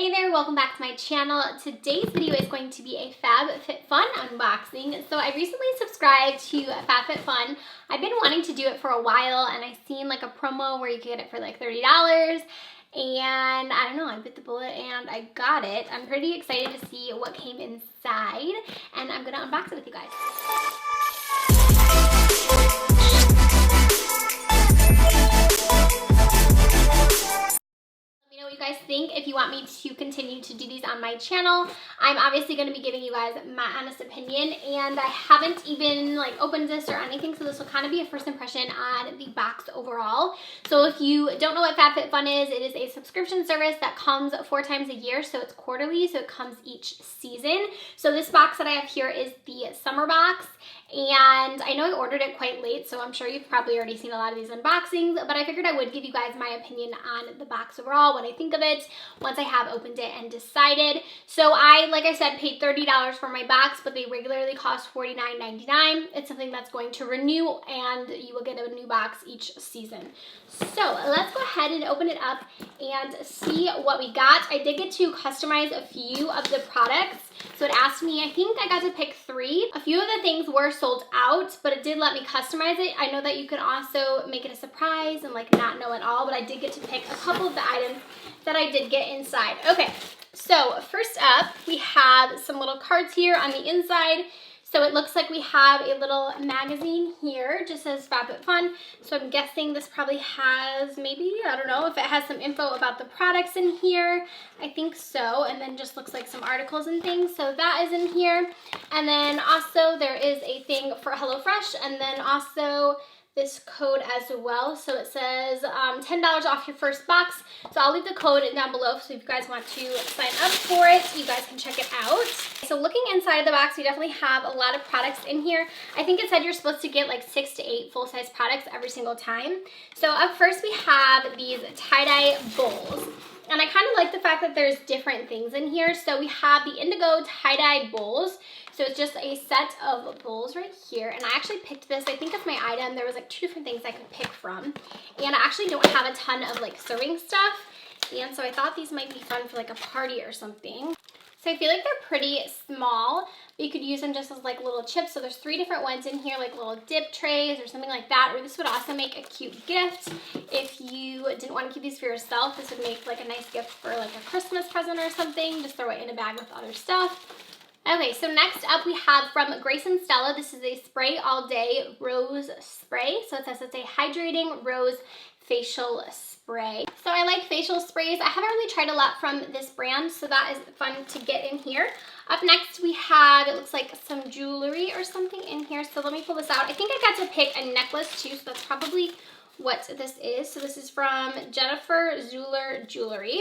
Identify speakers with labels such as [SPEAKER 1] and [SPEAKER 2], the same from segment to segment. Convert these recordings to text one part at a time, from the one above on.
[SPEAKER 1] Hey there, welcome back to my channel. Today's video is going to be a FabFitFun unboxing. So I recently subscribed to FabFitFun. I've been wanting to do it for a while and I seen like a promo where you could get it for like $30 and I don't know, I bit the bullet and I got it. I'm pretty excited to see what came inside and I'm gonna unbox it with you guys. What you guys think. If you want me to continue to do these on my channel, I'm obviously going to be giving you guys my honest opinion, and I haven't even like opened this or anything, so this will kind of be a first impression on the box overall. So if you don't know what FabFitFun is, it is a subscription service that comes 4 times a year, so it's quarterly, so it comes each season. So this box that I have here is the summer box, and I know I ordered it quite late, so I'm sure you've probably already seen a lot of these unboxings, but I figured I would give you guys my opinion on the box overall, what I think of it, once I have opened it and decided. So like I said, paid $30 for my box, but they regularly cost $49.99. It's something that's going to renew, and you will get a new box each season. So let's go ahead and open it up and see what we got. I did get to customize a few of the products. So it asked me, I think I got to pick 3. A few of the things were sold out, but it did let me customize it. I know that you can also make it a surprise and like not know at all, but I did get to pick a couple of the items that I did get inside. Okay, so first up, we have some little cards here on the inside. So it looks like we have a little magazine here, just says FabFitFun. So I'm guessing this probably has maybe, I don't know, if it has some info about the products in here. I think so. And then just looks like some articles and things. So that is in here. And then also there is a thing for HelloFresh, and then also this code as well. So it says $10 off your first box. So I'll leave the code down below, so if you guys want to sign up for it, you guys can check it out. So looking inside the box, we definitely have a lot of products in here. I think it said you're supposed to get like 6 to 8 full-size products every single time. So up first we have these tie-dye bowls. And I kind of like the fact that there's different things in here. So we have the indigo tie-dye bowls. So it's just a set of bowls right here. And I actually picked this. I think of my item, there was like 2 different things I could pick from. And I actually don't have a ton of like serving stuff. And so I thought these might be fun for like a party or something. So I feel like they're pretty small, but you could use them just as like little chips. So there's 3 different ones in here, like little dip trays or something like that. Or this would also make a cute gift. If you didn't want to keep these for yourself, this would make like a nice gift for like a Christmas present or something. Just throw it in a bag with other stuff. Okay, so next up we have from Grace and Stella. This is a spray all day rose spray. So it says it's a hydrating rose facial spray. So I like facial sprays. I haven't really tried a lot from this brand, so that is fun to get in here. Up next we have, it looks like some jewelry or something in here. So let me pull this out. I think I got to pick a necklace too, so that's probably what this is. So this is from Jennifer Zuller Jewelry.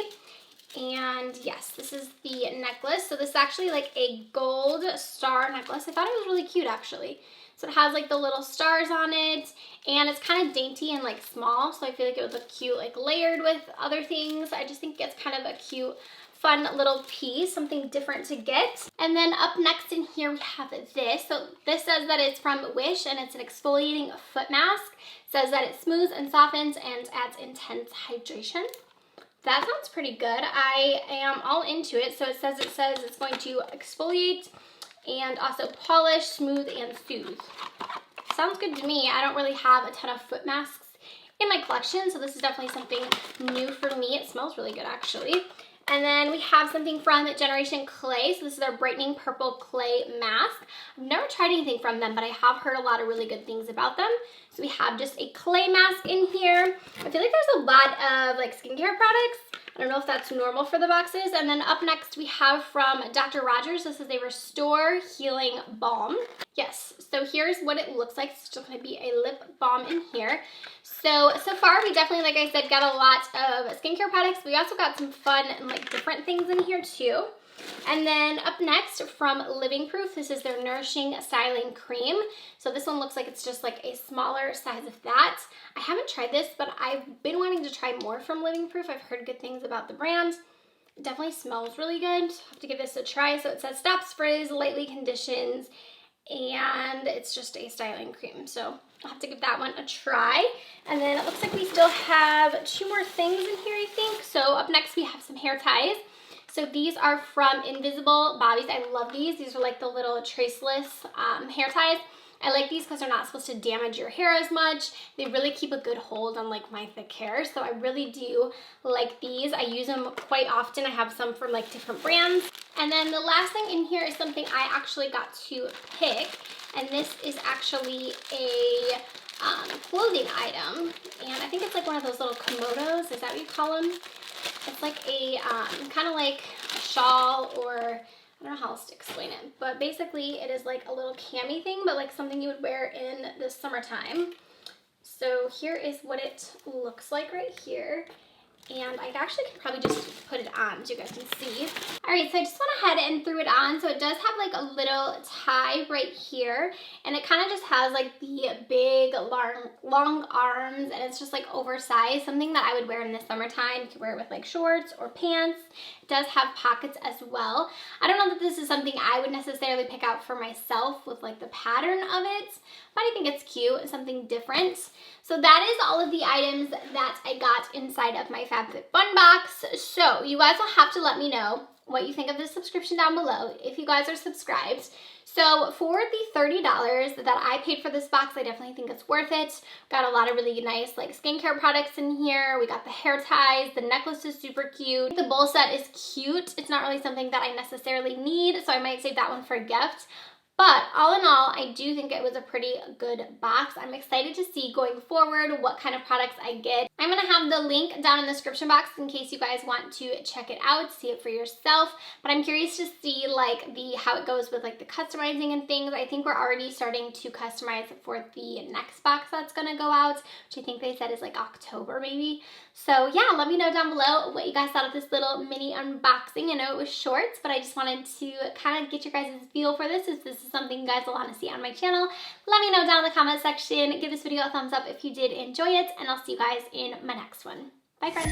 [SPEAKER 1] And yes, this is the necklace. So this is actually like a gold star necklace. I thought it was really cute actually. So it has like the little stars on it, and it's kind of dainty and like small. So I feel like it would look cute like layered with other things. I just think it's kind of a cute, fun little piece, something different to get. And then up next in here we have this. So this says that it's from Wish, and it's an exfoliating foot mask. It says that it smooths and softens and adds intense hydration. That sounds pretty good. I am all into it. So it says it's going to exfoliate and also polish, smooth, and soothe. Sounds good to me. I don't really have a ton of foot masks in my collection, so this is definitely something new for me. It smells really good actually. And then we have something from Generation Clay. So this is their brightening purple clay mask. I've never tried anything from them, but I have heard a lot of really good things about them. So we have just a clay mask in here. I feel like there's a lot of like skincare products. I don't know if that's normal for the boxes. And then up next we have from Dr. Rogers. This is a Restore Healing Balm. Yes, so here's what it looks like. It's just gonna be a lip balm in here. So far we definitely, like I said, got a lot of skincare products. We also got some fun and like different things in here too. And then up next from Living Proof, this is their Nourishing Styling Cream. So this one looks like it's just like a smaller size of that. I haven't tried this, but I've been wanting to try more from Living Proof. I've heard good things about the brand. It definitely smells really good. I'll have to give this a try. So it says stops frizz, lightly conditions, and it's just a styling cream. So I'll have to give that one a try. And then it looks like we still have 2 more things in here, I think. So up next we have some hair ties. So these are from Invisible Bobbies. I love these. These are like the little traceless hair ties. I like these because they're not supposed to damage your hair as much. They really keep a good hold on like my thick hair. So I really do like these. I use them quite often. I have some from like different brands. And then the last thing in here is something I actually got to pick. And this is actually a clothing item. And I think it's like one of those little komodos. Is that what you call them? It's like a kind of like a shawl, or I don't know how else to explain it, but basically it is like a little cami thing, but like something you would wear in the summertime. So here is what it looks like right here. And I actually could probably just put it on so you guys can see. All right, so I just went ahead and threw it on. So it does have like a little tie right here. And it kind of just has like the big, long arms. And it's just like oversized. Something that I would wear in the summertime. You could wear it with like shorts or pants. It does have pockets as well. I don't know that this is something I would necessarily pick out for myself with like the pattern of it. But I think it's cute and something different. So that is all of the items that I got inside of my FabFitFun box. So you guys will have to let me know what you think of this subscription down below if you guys are subscribed. So for the $30 that I paid for this box, I definitely think it's worth it. Got a lot of really nice like skincare products in here. We got the hair ties. The necklace is super cute. The bowl set is cute. It's not really something that I necessarily need, so I might save that one for a gift. But all in all, I do think it was a pretty good box. I'm excited to see going forward what kind of products I get. I'm going to have the link down in the description box in case you guys want to check it out, see it for yourself. But I'm curious to see like how it goes with like the customizing and things. I think we're already starting to customize for the next box that's going to go out, which I think they said is like October maybe. So yeah, let me know down below what you guys thought of this little mini unboxing. I know it was short, but I just wanted to kind of get your guys' feel for this. If this is something you guys will want to see on my channel, let me know down in the comment section. Give this video a thumbs up if you did enjoy it, and I'll see you guys in my next one. Bye, friends.